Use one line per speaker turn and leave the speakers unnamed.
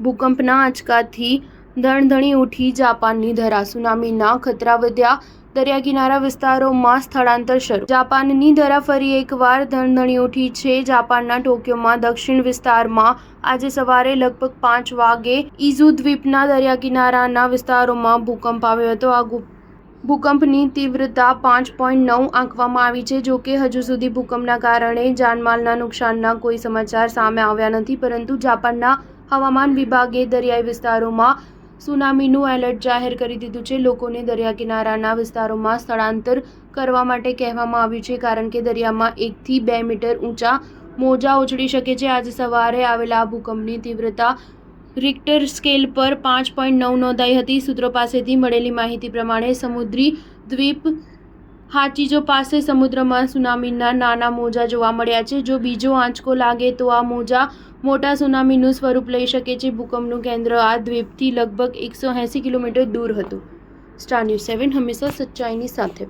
ભૂકંપના આંચકાથી ધણધણી ઉઠી જાપાનની ધરા, સુનામીના ખતરા વધ્યા, દરિયાકિનારા વિસ્તારોમાં સ્થળાંતર શરૂ. જાપાનની ધરા ફરી એકવાર ધણધણી ઉઠી છે. જાપાનના ટોક્યોમાં દક્ષિણ વિસ્તારમાં આજે સવારે લગભગ 5 વાગે ઇઝુ દ્વીપના દરિયાકિનારાના વિસ્તારોમાં ભૂકંપ આવ્યો હતો. આ ભૂકંપની તીવ્રતા 5.9 આંકવામાં આવી છે. જોકે હજુ સુધી ભૂકંપના કારણે જાનમાલના નુકસાનના કોઈ સમાચાર સામે આવ્યા નથી, પરંતુ જાપાનના હવામાન વિભાગે દરિયાઈ વિસ્તારોમાં સુનામીનું એલર્ટ જાહેર કરી દીધું છે. લોકોને દરિયાકિનારાના વિસ્તારોમાં સ્થળાંતર કરવા માટે કહેવામાં આવ્યું છે, કારણ કે દરિયામાં 1 થી 2 મીટર ઊંચા મોજા ઉછળી શકે છે. આજે સવારે આવેલા આ ભૂકંપની તીવ્રતા રિક્ટર સ્કેલ પર 5.9 નોંધાઈ હતી. સૂત્રો પાસેથી મળેલી માહિતી પ્રમાણે સમુદ્રી દ્વીપ હાચીજો પાસે સમુદ્રમાં સુનામીના નાના મોજા જોવા મળ્યા છે. જો બીજો આંચકો લાગે તો આ મોજા મોટા સુનામીનું સ્વરૂપ લઈ શકે છે. ભૂકંપનું કેન્દ્ર આ દ્વીપથી લગભગ 180 કિલોમીટર દૂર હતું. સ્ટાર ન્યૂઝ 7 હંમેશા સચ્ચાઈની સાથે.